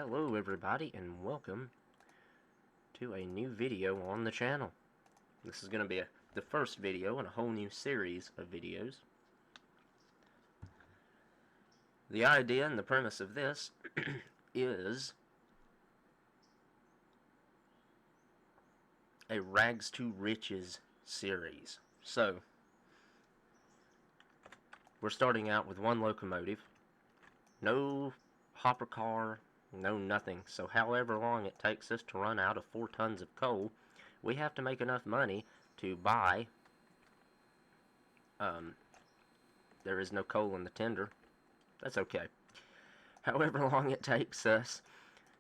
Hello everybody and welcome to a new video on the channel. This is going to be the first video in a whole new series of videos. The idea and the premise of this is a rags to riches series. So, we're starting out with one locomotive, no hopper car, no nothing. So however long it takes us to run out of 4 tons of coal, we have to make enough money to buy, there is no coal in the tender, that's okay. However long it takes us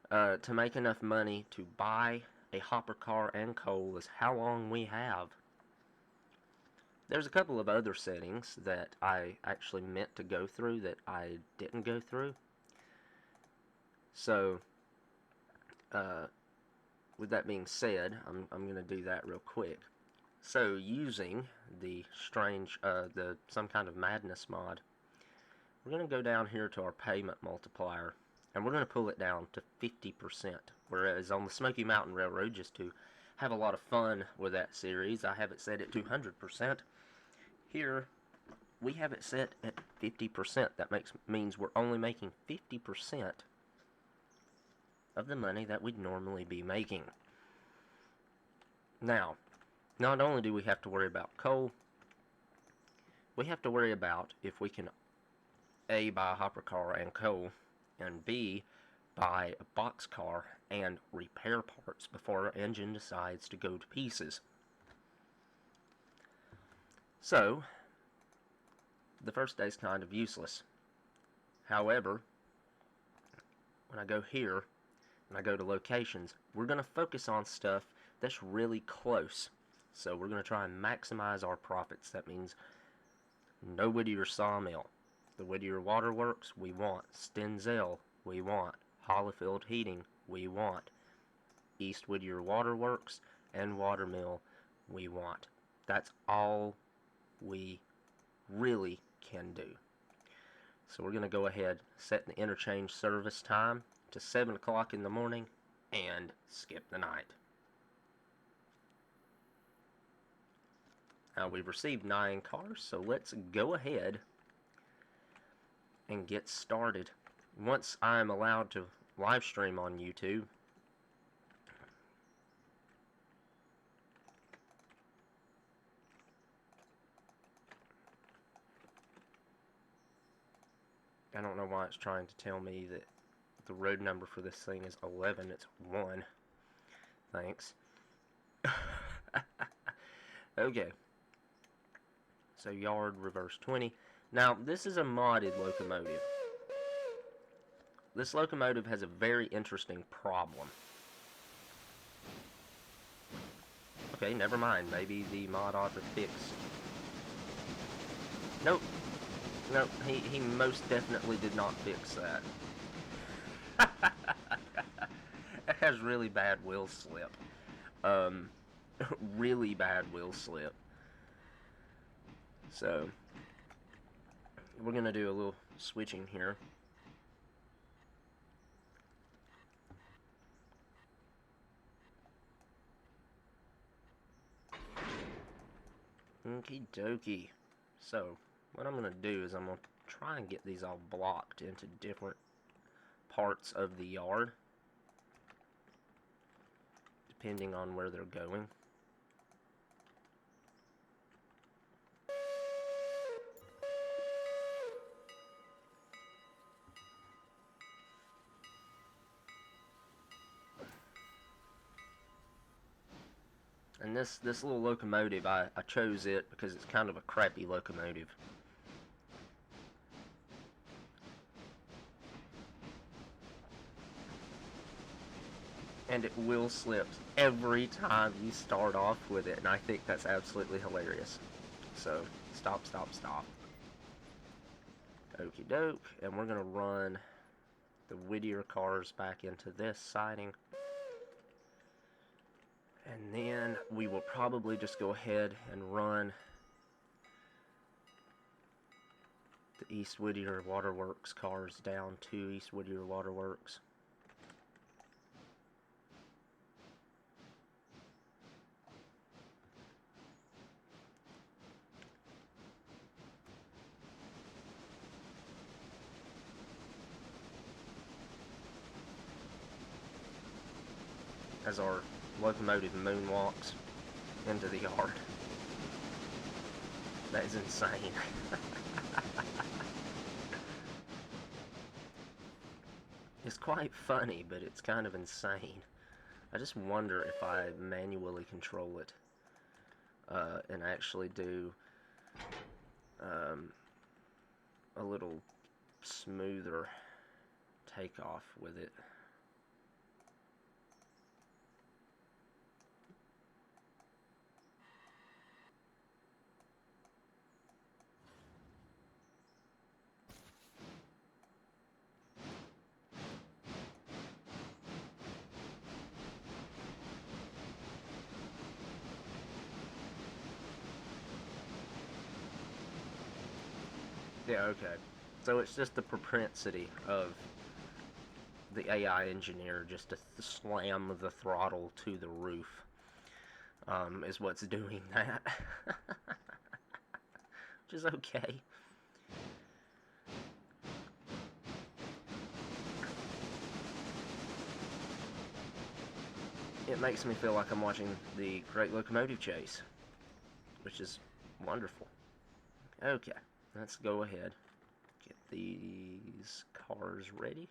to make enough money to buy a hopper car and coal is how long we have. There's a couple of other settings that I actually meant to go through that I didn't go through. So, with that being said, I'm going to do that real quick. So, using the some kind of madness mod, we're going to go down here to our payment multiplier, and we're going to pull it down to 50%. Whereas on the Smoky Mountain Railroad, just to have a lot of fun with that series, I have it set at 200%. Here, we have it set at 50%. That means we're only making 50% of the money that we'd normally be making. Now, not only do we have to worry about coal, we have to worry about if we can A, buy a hopper car and coal, and B, buy a boxcar and repair parts before our engine decides to go to pieces. So, the first day's kind of useless. However, when I go here and I go to locations, we're going to focus on stuff that's really close. So we're going to try and maximize our profits. That means no Whittier sawmill. The Whittier Waterworks, we want. Stenzel, we want. Hollifield Heating, we want. East Whittier Waterworks and Watermill, we want. That's all we really can do. So we're going to go ahead, set the interchange service time to 7 o'clock in the morning and skip the night. Now we've received 9 cars, so let's go ahead and get started. Once I'm allowed to live stream on YouTube, I don't know why it's trying to tell me that the road number for this thing is 11. It's 1. Thanks. Okay. So yard reverse 20. Now, this is a modded locomotive. This locomotive has a very interesting problem. Okay, never mind. Maybe the mod author fixed. Nope. Nope, he most definitely did not fix that. It has really bad wheel slip. Really bad wheel slip. So, we're going to do a little switching here. Okie dokie. So, what I'm going to do is I'm going to try and get these all blocked into different parts of the yard, depending on where they're going. And this little locomotive, I chose it because it's kind of a crappy locomotive. And it will slip every time you start off with it, and I think that's absolutely hilarious. So, stop. Okie doke, and we're going to run the Whittier cars back into this siding. And then we will probably just go ahead and run the East Whittier Waterworks cars down to East Whittier Waterworks. as our locomotive moonwalks into the yard. That is insane. It's quite funny, but it's kind of insane. I just wonder if I manually control it and actually do a little smoother takeoff with it. Yeah, okay. So it's just the propensity of the AI engineer just to slam the throttle to the roof is what's doing that. Which is okay. It makes me feel like I'm watching the Great Locomotive Chase, which is wonderful. Okay, let's go ahead. Get these cars ready.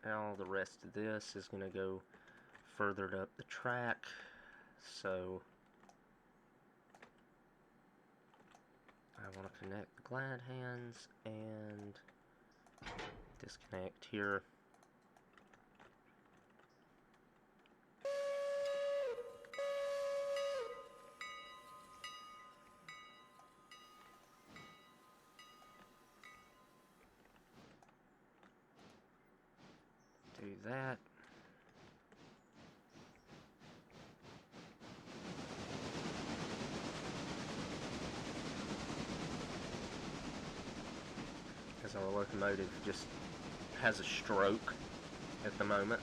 Now the rest of this is going to go further up the track, so I want to connect the glad hands and disconnect here. Do that. As our locomotive just has a stroke at the moment.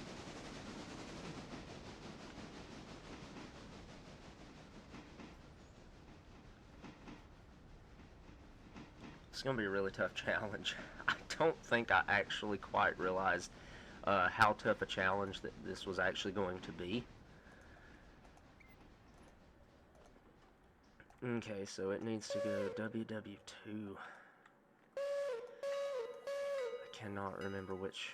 It's going to be a really tough challenge. I don't think I actually quite realized how tough a challenge that this was actually going to be. Okay, so it needs to go WW2. I cannot remember which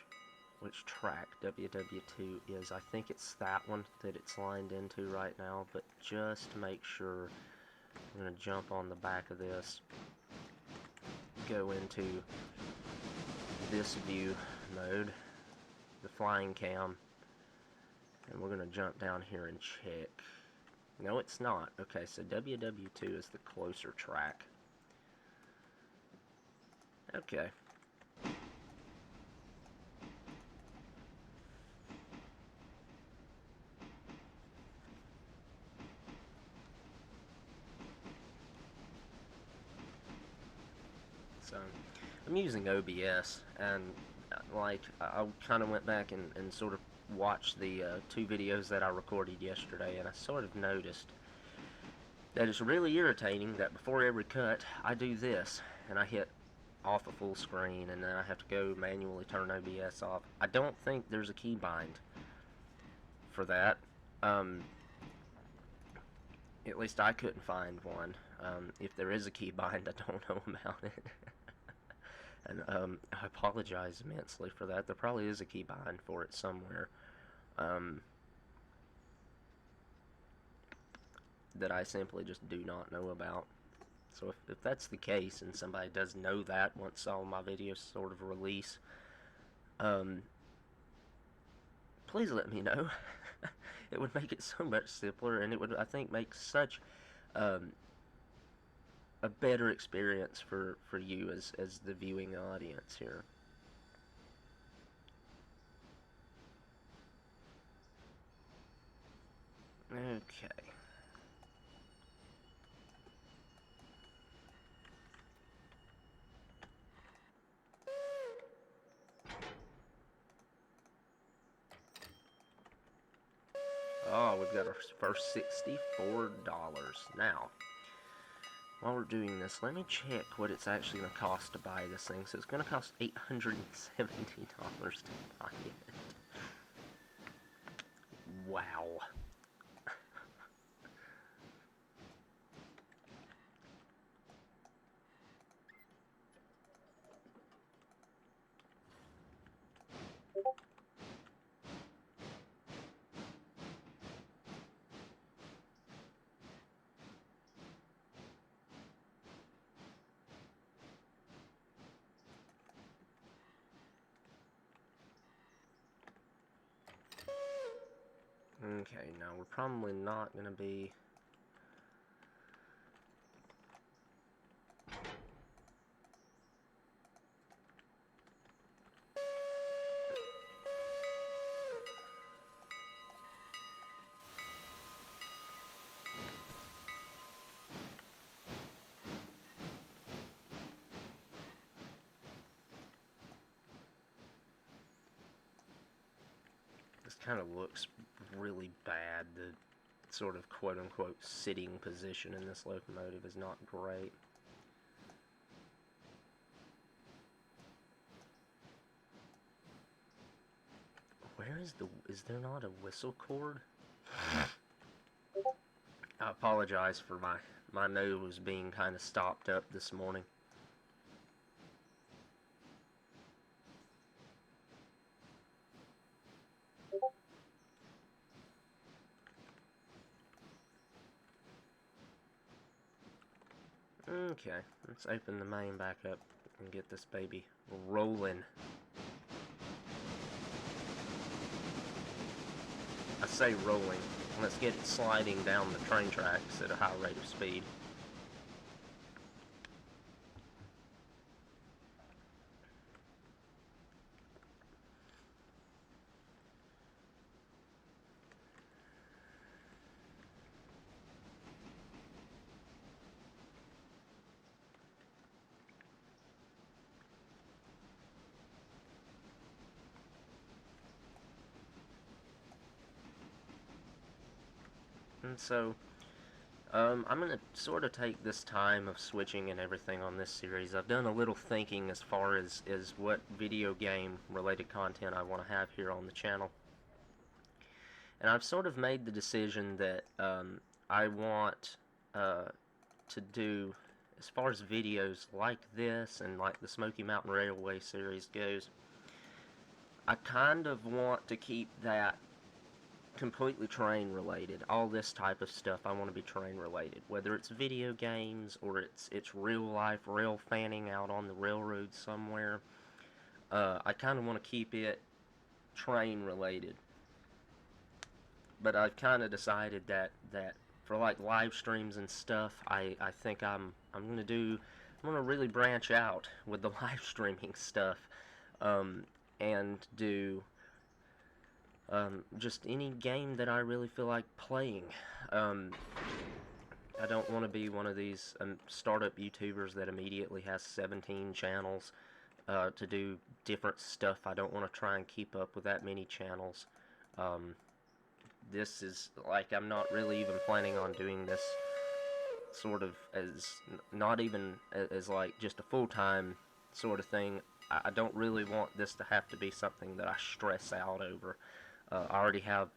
track WW2 is. I think it's that one that it's lined into right now, but just to make sure, I'm going to jump on the back of this, go into this view mode, the flying cam, and we're going to jump down here and check. No, it's not. Okay, so WW2 is the closer track. Okay. So, I'm using OBS, and like, I kind of went back and sort of watched the 2 videos that I recorded yesterday, and I sort of noticed that it's really irritating that before every cut, I do this, and I hit off a full screen, and then I have to go manually turn OBS off. I don't think there's a keybind for that. At least I couldn't find one. If there is a keybind, I don't know about it. And I apologize immensely for that. There probably is a keybind for it somewhere that I simply just do not know about. So if that's the case, and somebody does know that once all my videos sort of release, please let me know. It would make it so much simpler, and it would, I think, make such a better experience for you as the viewing audience here. Okay. Oh, we've got our first $64. Now, while we're doing this, let me check what it's actually going to cost to buy this thing. So it's going to cost $870 to buy it. Wow. Okay, now we're probably not going to be... This kind of looks really bad. The sort of quote-unquote sitting position in this locomotive is not great. Where is is there not a whistle cord? I apologize for my nose being kind of stopped up this morning. Okay, let's open the main back up and get this baby rolling. I say rolling. Let's get it sliding down the train tracks at a high rate of speed. And so, I'm going to sort of take this time of switching and everything on this series. I've done a little thinking as far as what video game related content I want to have here on the channel. And I've sort of made the decision that I want to do, as far as videos like this and like the Smoky Mountain Railway series goes, I kind of want to keep that completely train related. All this type of stuff I want to be train related, whether it's video games or it's real life rail fanning out on the railroad somewhere. I kind of want to keep it train related, but I've kind of decided that for like live streams and stuff, I think I'm gonna really branch out with the live streaming stuff, and do just any game that I really feel like playing. I don't want to be one of these startup YouTubers that immediately has 17 channels to do different stuff. I don't want to try and keep up with that many channels. This is like, I'm not really even planning on doing this sort of as, not even as like just a full-time sort of thing. I don't really want this to have to be something that I stress out over. I already have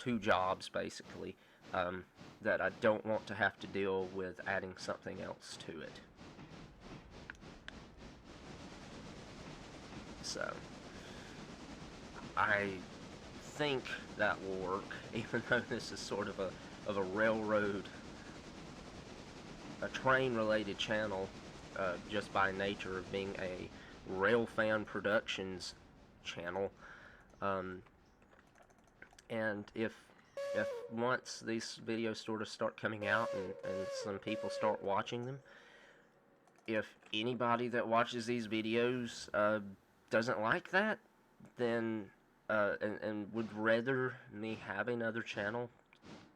2 jobs, basically, that I don't want to have to deal with adding something else to it. So, I think that will work, even though this is sort of a railroad, a train-related channel, just by nature of being a Railfan Productions channel. And if once these videos sort of start coming out and some people start watching them, if anybody that watches these videos doesn't like that, then and would rather me have another channel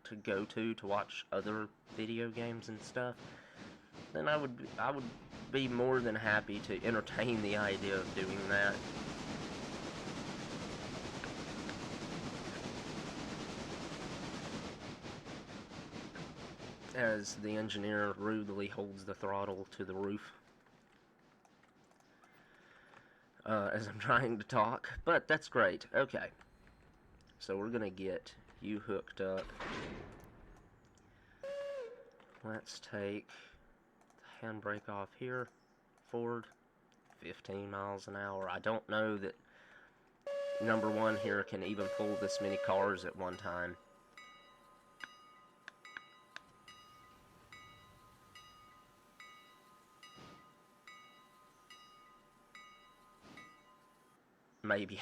to go to watch other video games and stuff, then I would be more than happy to entertain the idea of doing that. as the engineer rudely holds the throttle to the roof as I'm trying to talk, but that's great. Okay, so we're gonna get you hooked up. Let's take the handbrake off here, forward, 15 miles an hour. I don't know that number one here can even pull this many cars at one time. Maybe.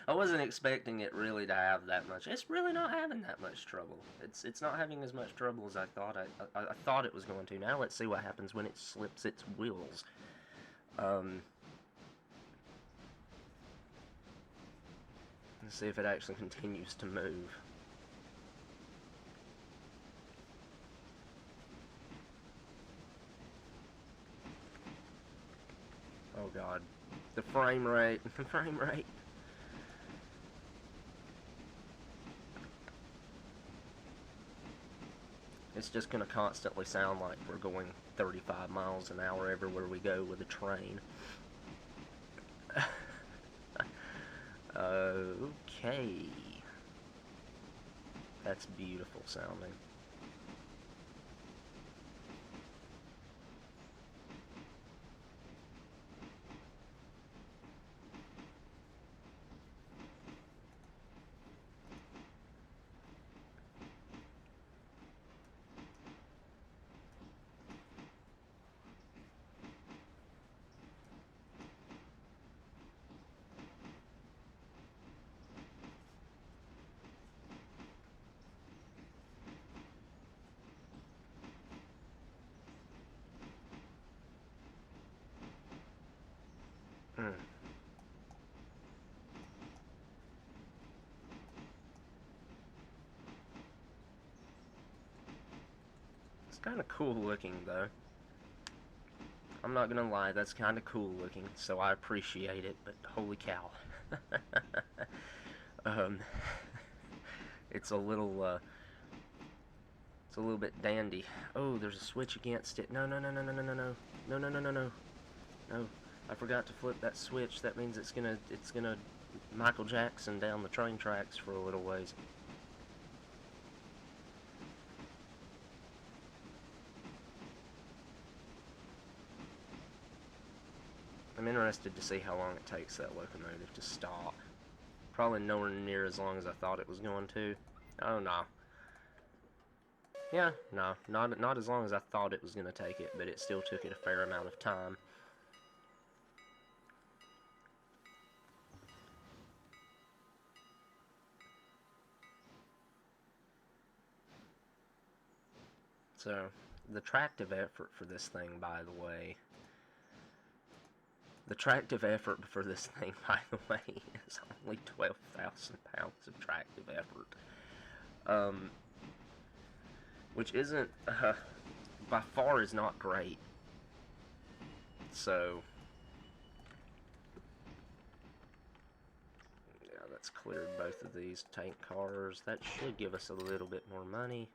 I wasn't expecting it really to have that much. It's really not having that much trouble. It's not having as much trouble as I thought. I thought it was going to. Now let's see what happens when it slips its wheels. Let's see if it actually continues to move. Oh God, the frame rate, the frame rate. It's just going to constantly sound like we're going 35 miles an hour everywhere we go with a train. Okay. That's beautiful sounding. Mm. It's kind of cool looking, though. I'm not gonna lie, that's kind of cool looking, so I appreciate it, but holy cow. um, it's a little bit dandy. Oh, there's a switch against it. No, no, no, no, no, no, no, no. No, no, no, no, no. No. I forgot to flip that switch. That means it's gonna Michael Jackson down the train tracks for a little ways. I'm interested to see how long it takes that locomotive to stop. Probably nowhere near as long as I thought it was going to. Oh, no. Yeah, no, not as long as I thought it was going to take it, but it still took it a fair amount of time. So, the tractive effort for this thing, by the way, is only 12,000 pounds of tractive effort. Which isn't, by far is not great. So, yeah, that's cleared both of these tank cars. That should give us a little bit more money.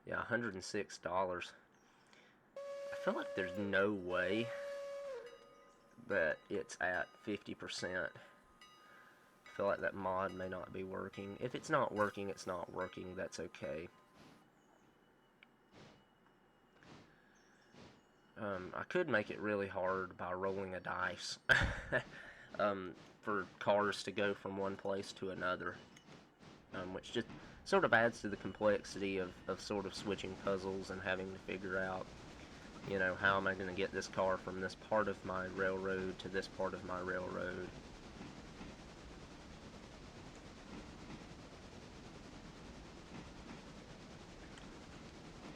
Yeah, $106. I feel like there's no way that it's at 50%. I feel like that mod may not be working. If it's not working, it's not working. That's okay. I could make it really hard by rolling a dice for cars to go from one place to another, which just sort of adds to the complexity of sort of switching puzzles and having to figure out, you know, how am I going to get this car from this part of my railroad to this part of my railroad.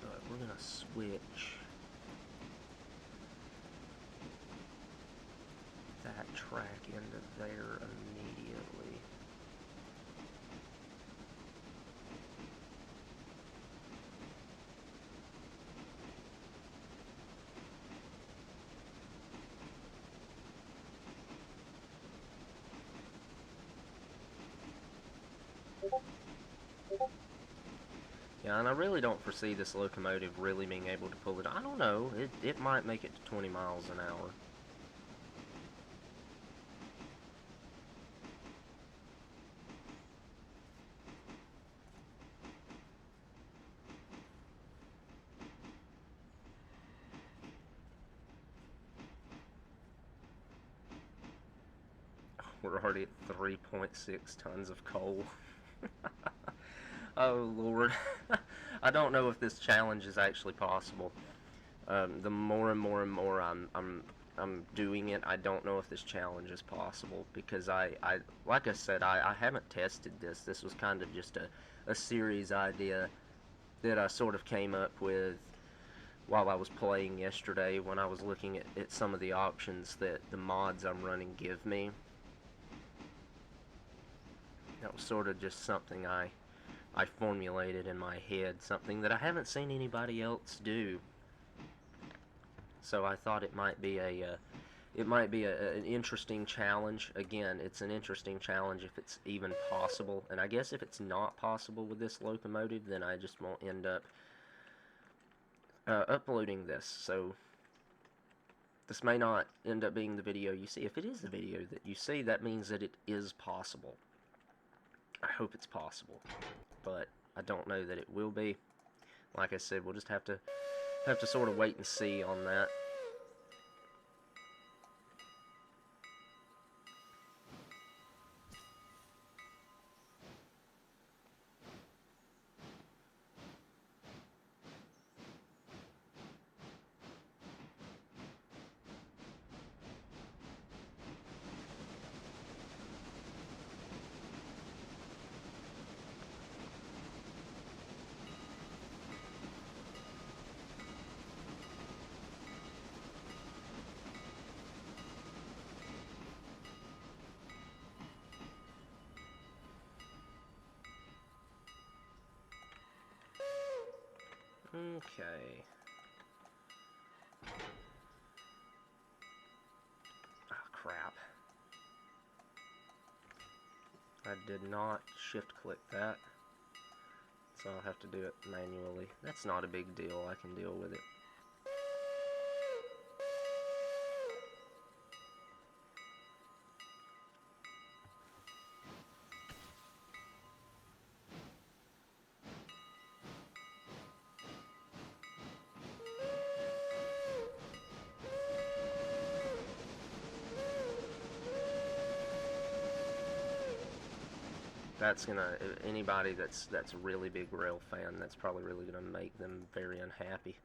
But we're going to switch that track into there immediately. Yeah, and I really don't foresee this locomotive really being able to pull it. I don't know. It might make it to 20 miles an hour. We're already at 3.6 tons of coal. Oh Lord. I don't know if this challenge is actually possible. The more and more and more I'm doing it, I don't know if this challenge is possible because like I said, I haven't tested this. This was kind of just a series idea that I sort of came up with while I was playing yesterday when I was looking at some of the options that the mods I'm running give me. That was sort of just something I formulated in my head, something that I haven't seen anybody else do. So I thought it might be an interesting challenge. Again, it's an interesting challenge if it's even possible. And I guess if it's not possible with this locomotive, then I just won't end up uploading this. So this may not end up being the video you see. If it is the video that you see, that means that it is possible. I hope it's possible, but I don't know that it will be. Like I said, we'll just have to sort of wait and see on that. Okay. Oh, crap. I did not shift click that, so I'll have to do it manually. That's not a big deal. I can deal with it. That's gonna, anybody that's a really big rail fan, that's probably really gonna make them very unhappy.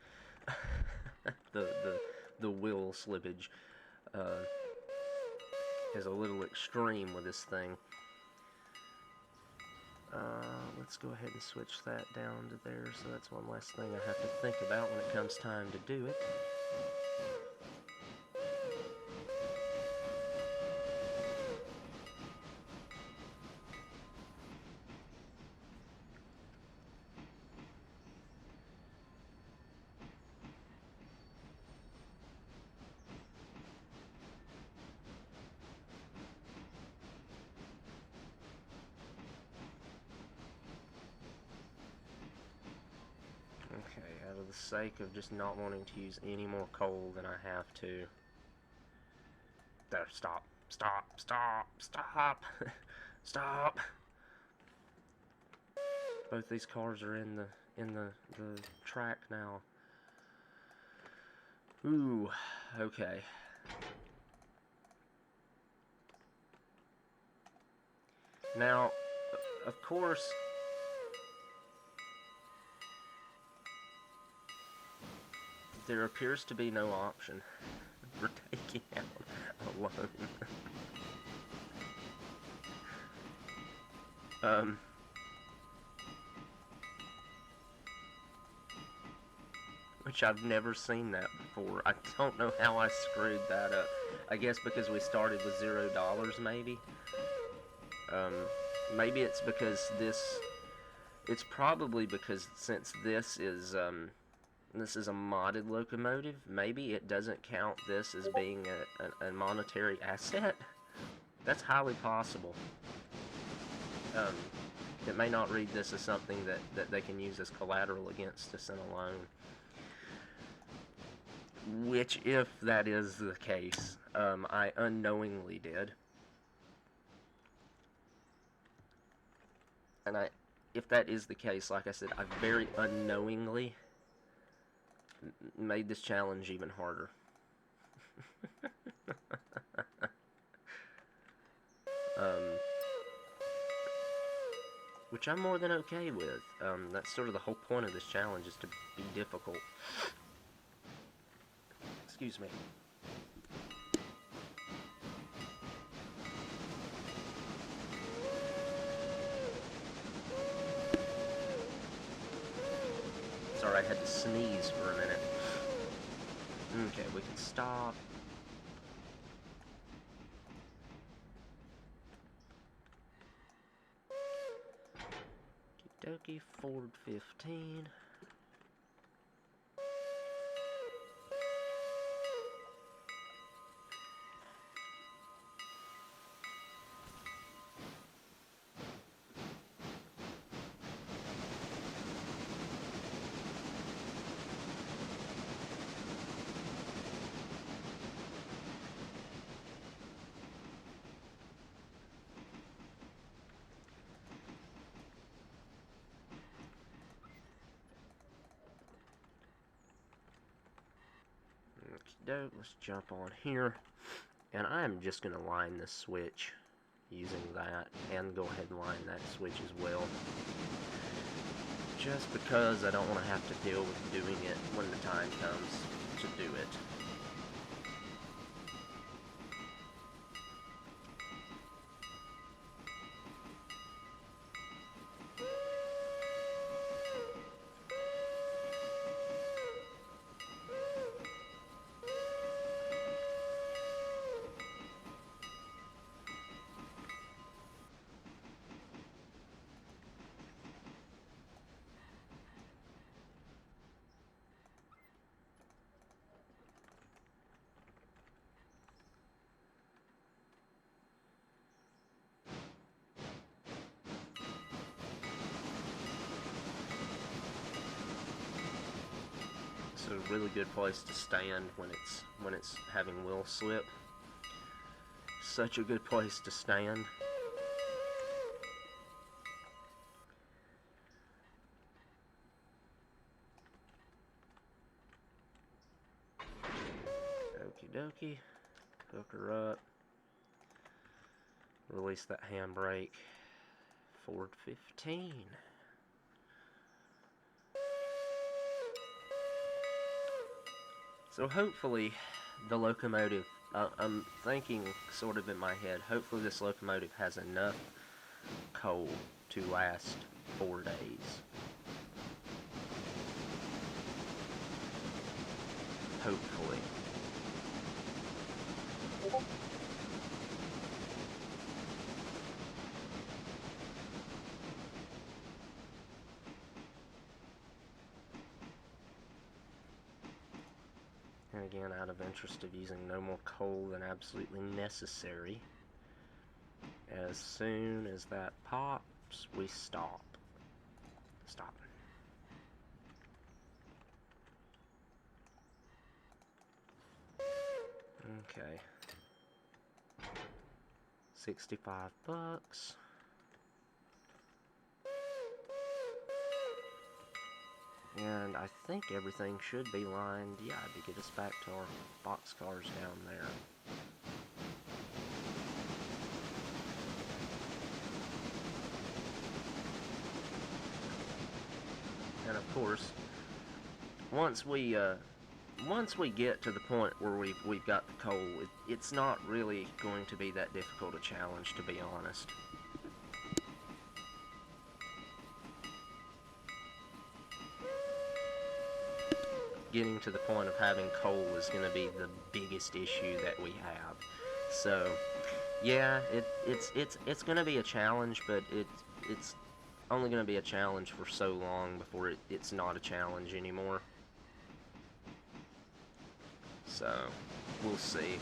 the the wheel slippage is a little extreme with this thing. Let's go ahead and switch that down to there, so that's one less thing I have to think about when it comes time to do it. Okay, out of the sake of just not wanting to use any more coal than I have to. There, stop, stop, stop, stop, stop. Both these cars are in the track now. Ooh, okay. Now, of course, there appears to be no option for taking out alone. Which I've never seen that before. I don't know how I screwed that up. I guess because we started with $0, maybe. Maybe it's because this. It's probably because since this is a modded locomotive, maybe it doesn't count this as being a monetary asset. That's highly possible. it may not read this as something that they can use as collateral against us in a loan. Which, if that is the case, I unknowingly did. And if that is the case, like I said, I very unknowingly made this challenge even harder. Which I'm more than okay with. That's sort of the whole point of this challenge, is to be difficult. Excuse me. Sorry, I had to sneeze for a minute. Okay, we can stop. Okie dokie, Ford 15. Let's jump on here, and I'm just going to line this switch using that, and go ahead and line that switch as well, just because I don't want to have to deal with doing it when the time comes to do it. It's a really good place to stand when it's having wheel slip. Such a good place to stand. Okie dokie. Hook her up. Release that handbrake. Ford 15. So hopefully the locomotive, I'm thinking sort of in my head, hopefully this locomotive has enough coal to last 4 days. Hopefully. And again, out of interest of using no more coal than absolutely necessary, as soon as that pops, we stop. Stop. Okay. $65. And I think everything should be lined, yeah, to get us back to our boxcars down there. And of course, once we get to the point where we've got the coal, it's not really going to be that difficult a challenge, to be honest. Getting to the point of having coal is going to be the biggest issue that we have. So, yeah, it's going to be a challenge, but it's only going to be a challenge for so long before it's not a challenge anymore. So, we'll see.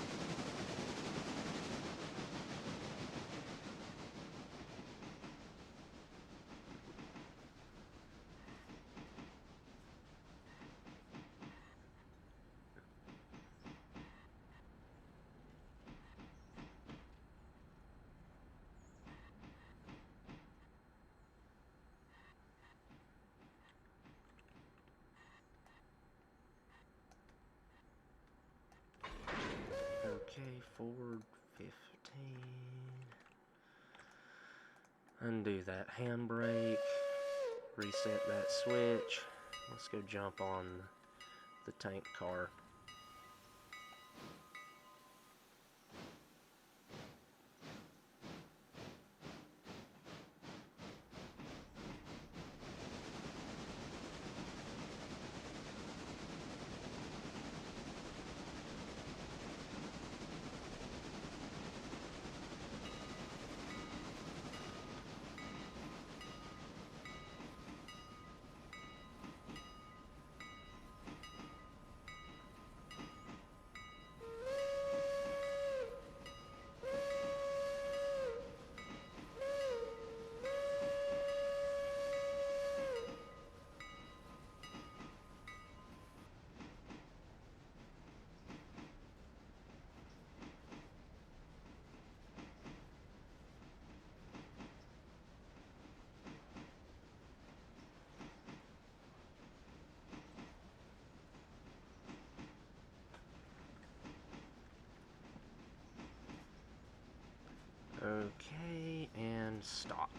forward 15. Undo that handbrake. Reset that switch. Let's go jump on the tank car. Okay, and stop.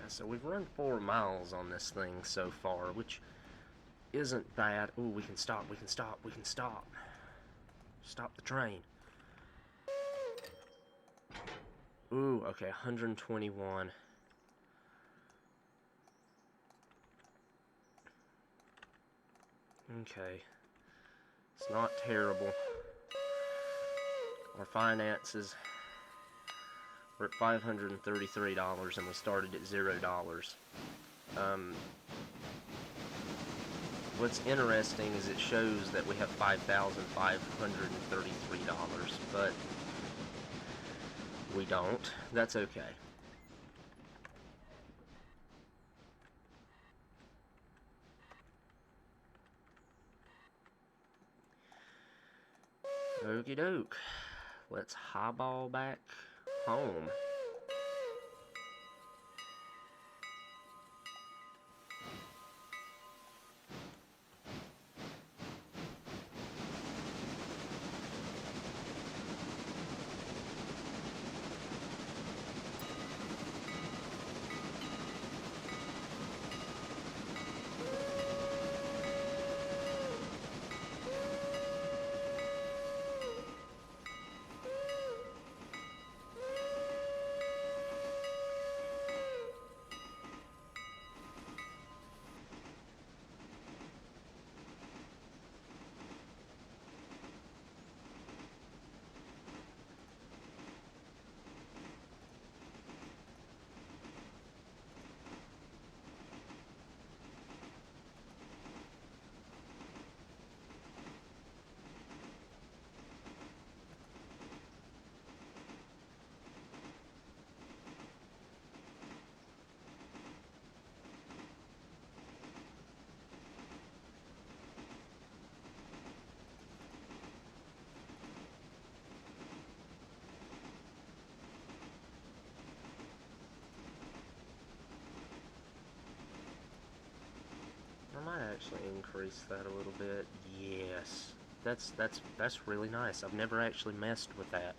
So we've run 4 miles on this thing so far, which isn't bad. Ooh, we can stop, we can stop, we can stop. Stop the train. Ooh, okay, 121. Okay. It's not terrible. Our finances were at $533 and we started at $0. What's interesting is it shows that we have $5,533, but we don't. That's okay. Okie doke. Let's highball back home. I might actually increase that a little bit. Yes. That's really nice. I've never actually messed with that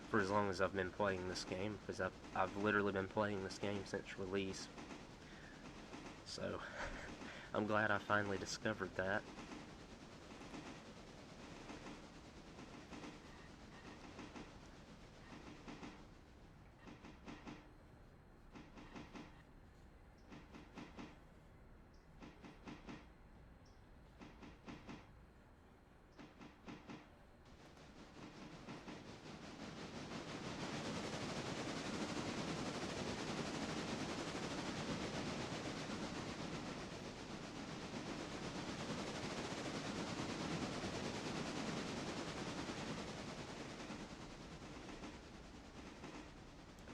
for as long as I've been playing this game, because I've literally been playing this game since release. So I'm glad I finally discovered that.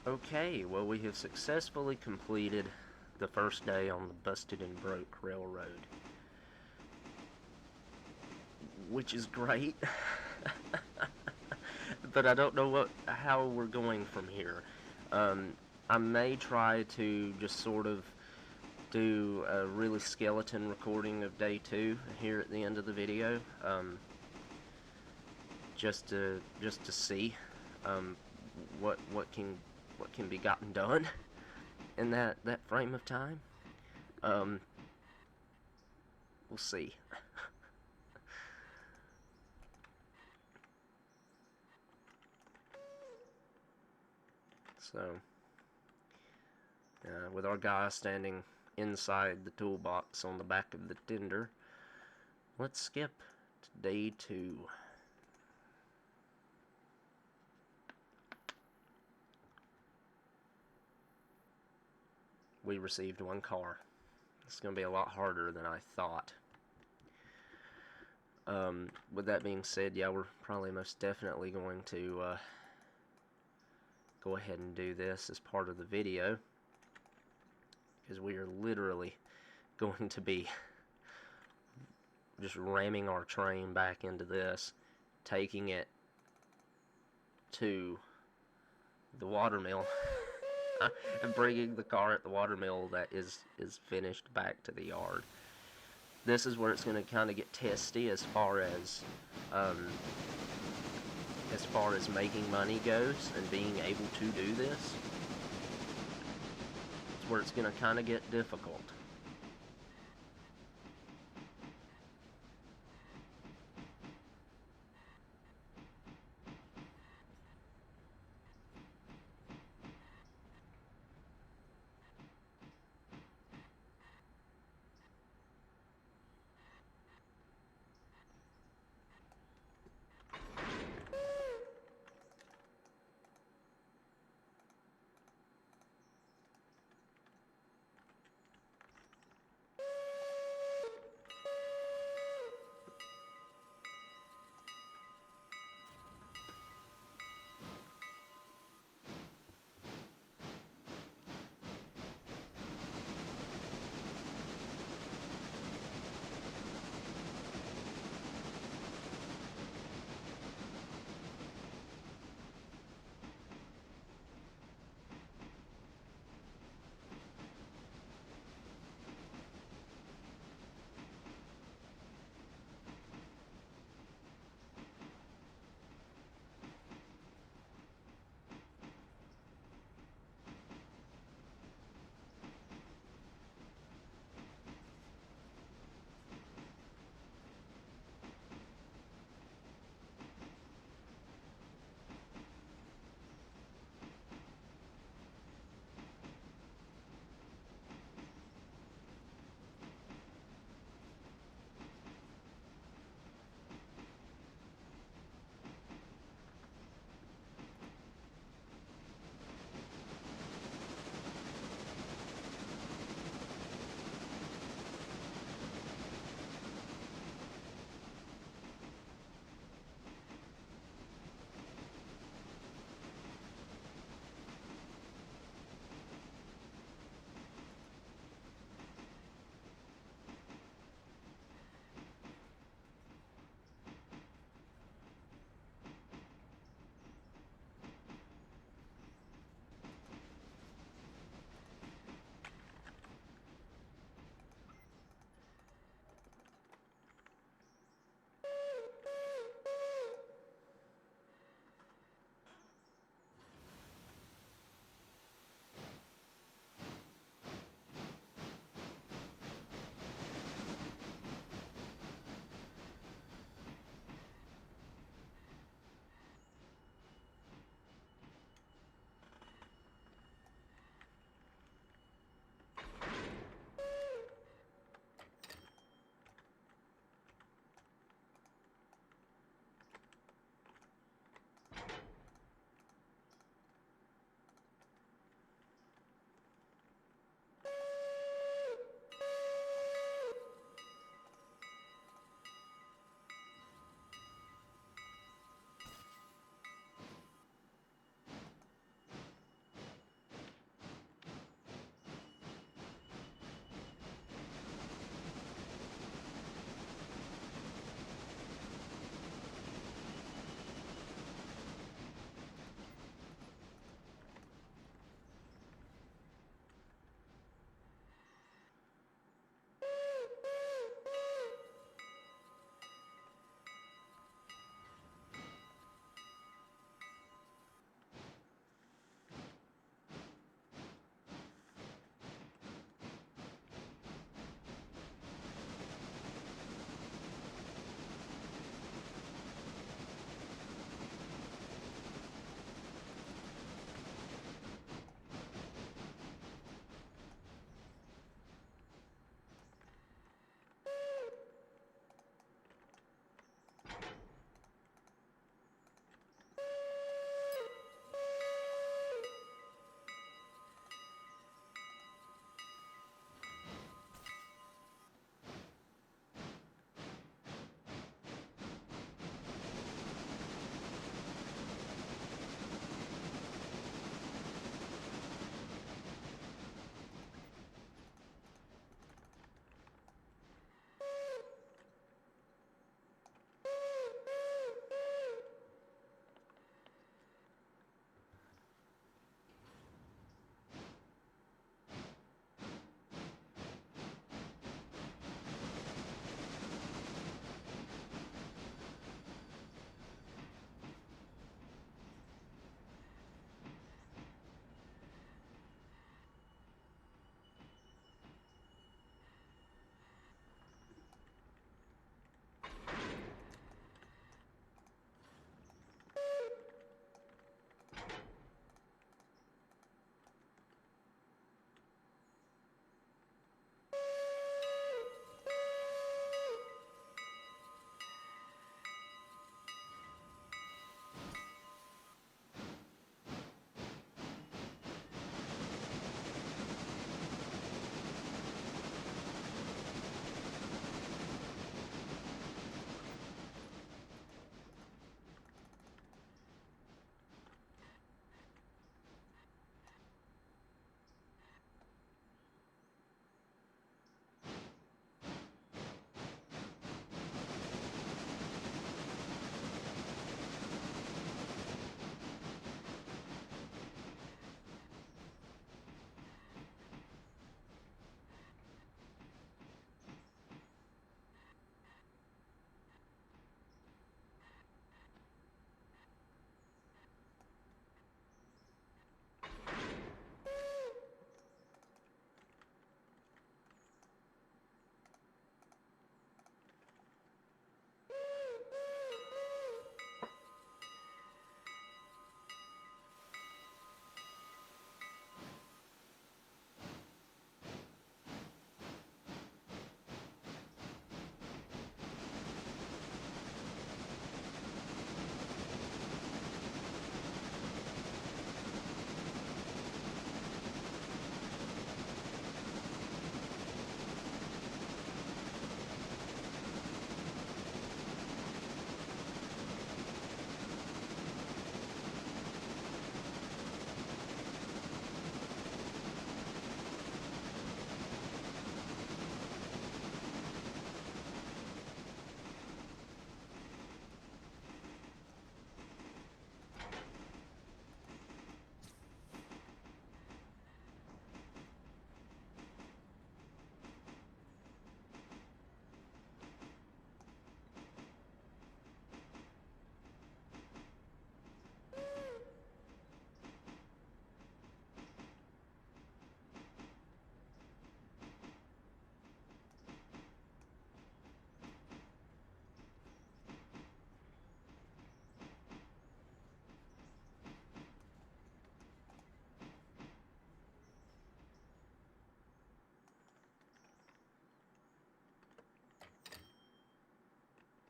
Okay, well, we have successfully completed the first day on the Busted and Broke Railroad, which is great. But I don't know how we're going from here. Um, I may try to just sort of do a really skeleton recording of day 2 here at the end of the video, just to see um, what can be gotten done in that frame of time. We'll see. So, with our guy standing inside the toolbox on the back of the tender, let's skip to day 2. We received 1 car. It's going to be a lot harder than I thought. With that being said, yeah, we're probably most definitely going to go ahead and do this as part of the video, because we are literally going to be just ramming our train back into this, taking it to the watermill and bringing the car at the watermill that is finished back to the yard. This is where it's going to kind of get testy as far as making money goes and being able to do this. It's where it's going to kind of get difficult.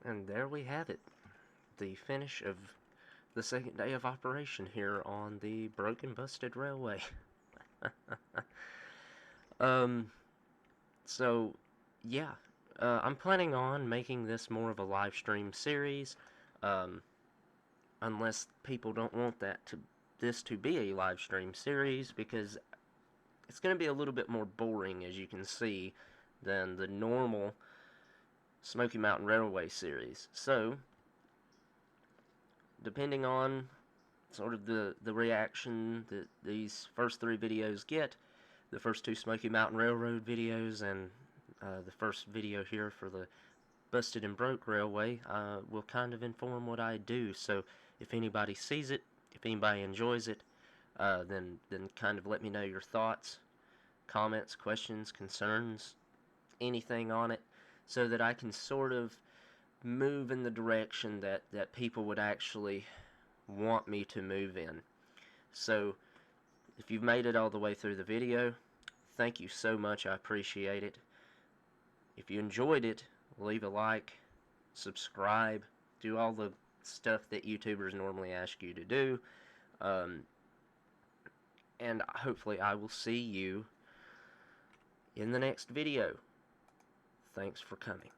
And there we have it. The finish of the second day of operation here on the Broken Busted Railway. So, yeah. I'm planning on making this more of a live stream series. Unless people don't want this to be a live stream series, because it's going to be a little bit more boring, as you can see, than the normal Smoky Mountain Railway series. So, depending on sort of the reaction that these first 3 videos get, the first 2 Smoky Mountain Railroad videos and the first video here for the Busted and Broke Railway will kind of inform what I do. So if anybody sees it, if anybody enjoys it, then kind of let me know your thoughts, comments, questions, concerns, anything on it, so that I can sort of move in the direction that people would actually want me to move in. So if you've made it all the way through the video, thank you so much. I appreciate it. If you enjoyed it, leave a like, subscribe, do all the stuff that YouTubers normally ask you to do. And hopefully I will see you in the next video. Thanks for coming.